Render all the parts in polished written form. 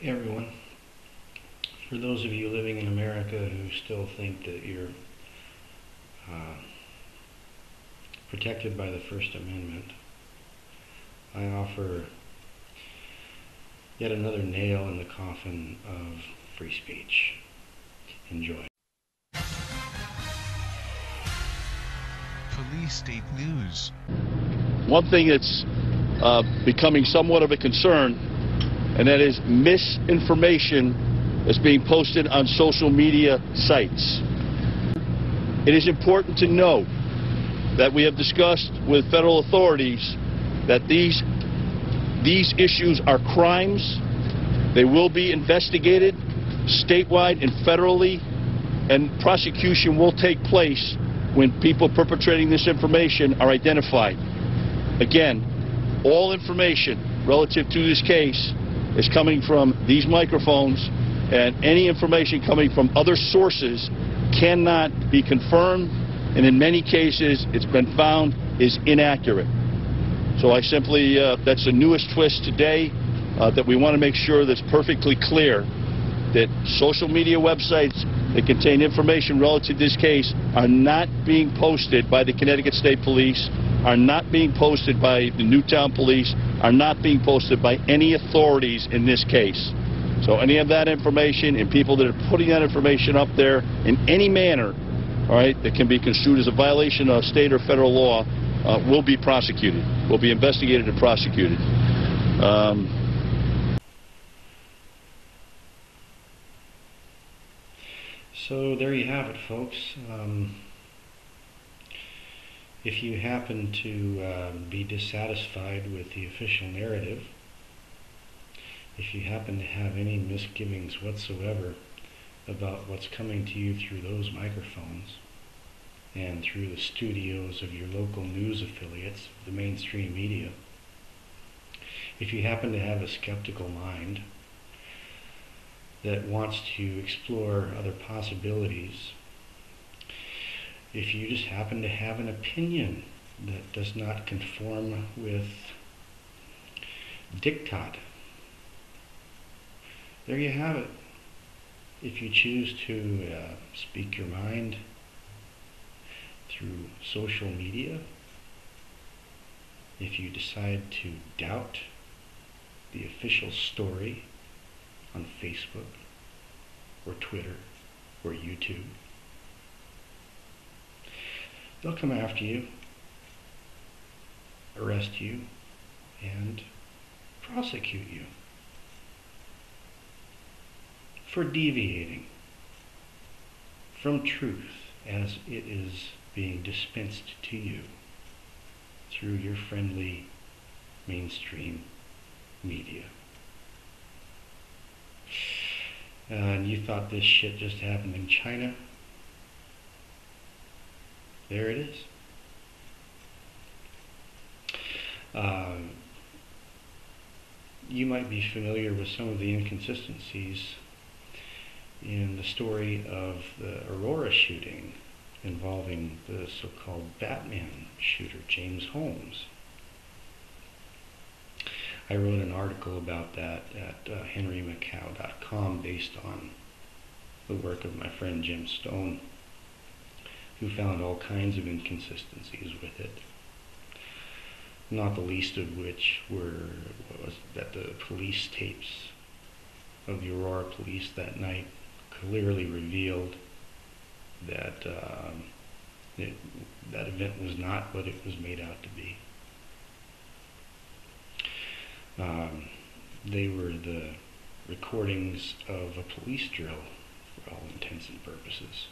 Hey everyone. For those of you living in America who still think that you're protected by the First Amendment, I offer yet another nail in the coffin of free speech. Enjoy. Police State News. One thing that's becoming somewhat of a concern, and that is misinformation that's being posted on social media sites. It is important to know that we have discussed with federal authorities that these issues are crimes. They will be investigated statewide and federally, and prosecution will take place when people perpetrating this information are identified. Again, all information relative to this case is coming from these microphones, and any information coming from other sources cannot be confirmed, and in many cases it's been found is inaccurate. So I simply, that's the newest twist today, that we want to make sure that's perfectly clear that social media websites that contain information relative to this case are not being posted by the Connecticut State Police, are not being posted by the Newtown Police, are not being posted by any authorities in this case. So any of that information and people that are putting that information up there in any manner, all right, that can be construed as a violation of state or federal law, will be prosecuted, will be investigated and prosecuted. So there you have it, folks. If you happen to be dissatisfied with the official narrative, if you happen to have any misgivings whatsoever about what's coming to you through those microphones and through the studios of your local news affiliates, the mainstream media, if you happen to have a skeptical mind that wants to explore other possibilities, if you just happen to have an opinion that does not conform with diktat, there you have it. If you choose to speak your mind through social media, if you decide to doubt the official story on Facebook or Twitter or YouTube, they'll come after you, arrest you, and prosecute you for deviating from truth as it is being dispensed to you through your friendly mainstream media. And you thought this shit just happened in China? There it is. You might be familiar with some of the inconsistencies in the story of the Aurora shooting involving the so-called Batman shooter, James Holmes. I wrote an article about that at henrymacau.com based on the work of my friend Jim Stone, who found all kinds of inconsistencies with it, not the least of which was that the police tapes of the Aurora police that night clearly revealed that that event was not what it was made out to be. They were the recordings of a police drill for all intents and purposes.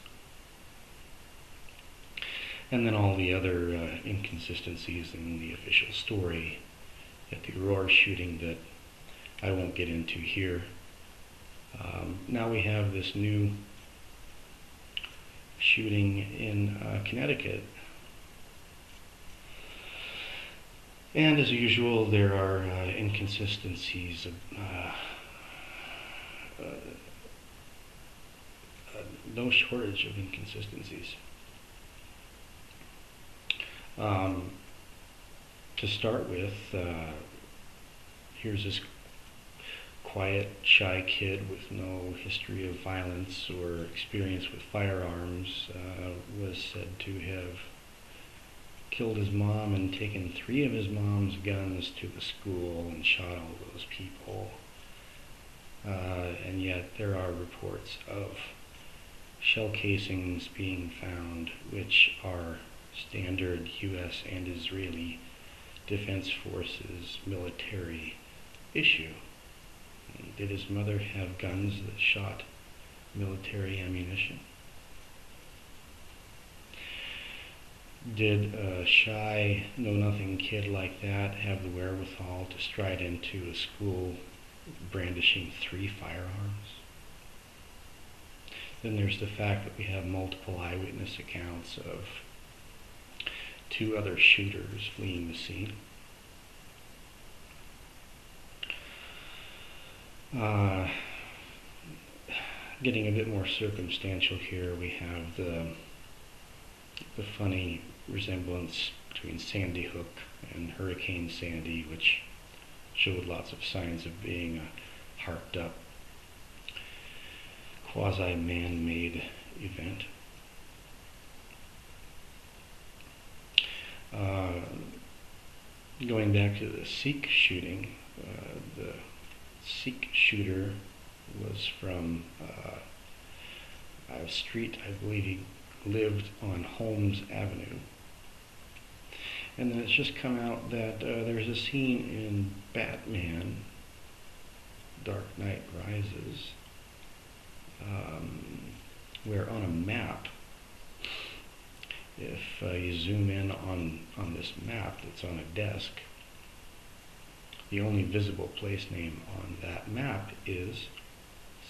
And then all the other inconsistencies in the official story at the Aurora shooting that I won't get into here. Now we have this new shooting in Connecticut. And as usual, there are inconsistencies, no shortage of inconsistencies. To start with, here's this quiet, shy kid with no history of violence or experience with firearms was said to have killed his mom and taken 3 of his mom's guns to the school and shot all those people. And yet there are reports of shell casings being found, which are standard U.S. and Israeli Defense Forces military issue. Did his mother have guns that shot military ammunition? Did a shy, know-nothing kid like that have the wherewithal to stride into a school brandishing 3 firearms? Then there's the fact that we have multiple eyewitness accounts of 2 other shooters fleeing the scene. Getting a bit more circumstantial here, we have the funny resemblance between Sandy Hook and Hurricane Sandy, which showed lots of signs of being a harped up quasi-man-made event. Going back to the Sikh shooting, the Sikh shooter was from a street, I believe he lived on Holmes Avenue. And then it's just come out that there's a scene in Batman, Dark Knight Rises, where on a map, if you zoom in on this map that's on a desk, the only visible place name on that map is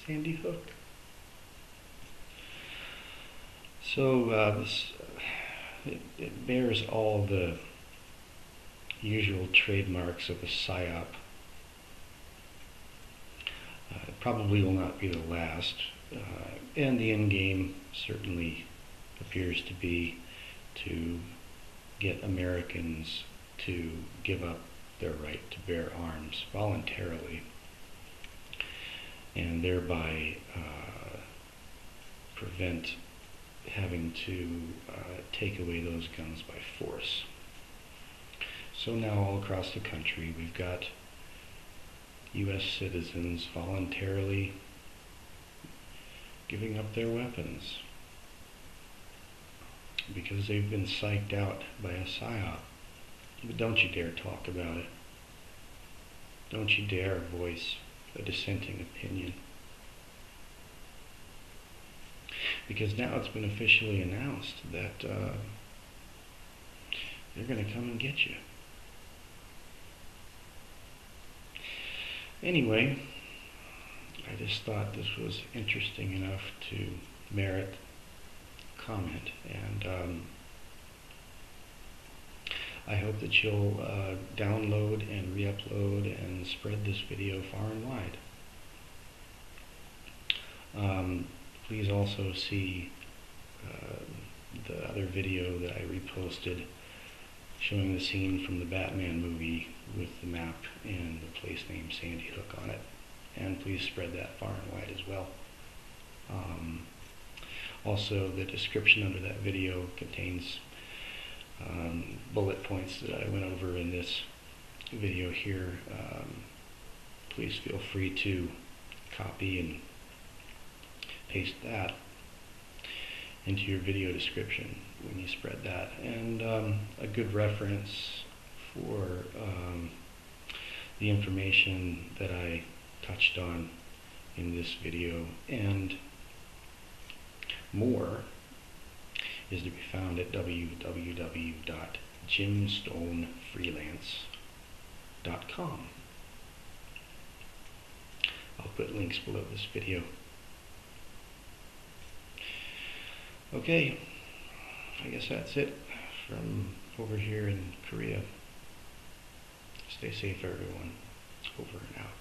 Sandy Hook. So it bears all the usual trademarks of a psyop. It probably will not be the last, and the end game certainly appears to be to get Americans to give up their right to bear arms voluntarily, and thereby prevent having to take away those guns by force. So now all across the country we've got U.S. citizens voluntarily giving up their weapons because they've been psyched out by a psyop. But don't you dare talk about it. Don't you dare voice a dissenting opinion. Because now it's been officially announced that they're going to come and get you. Anyway, I just thought this was interesting enough to merit comment, and I hope that you'll download and re-upload and spread this video far and wide. Please also see the other video that I reposted showing the scene from the Batman movie with the map and the place name Sandy Hook on it. And please spread that far and wide as well. Also, the description under that video contains bullet points that I went over in this video here. Please feel free to copy and paste that into your video description when you spread that. And a good reference for the information that I touched on in this video and more is to be found at www.jimstonefreelance.com. I'll put links below this video. Okay, I guess that's it from over here in Korea. Stay safe, everyone. Over and out.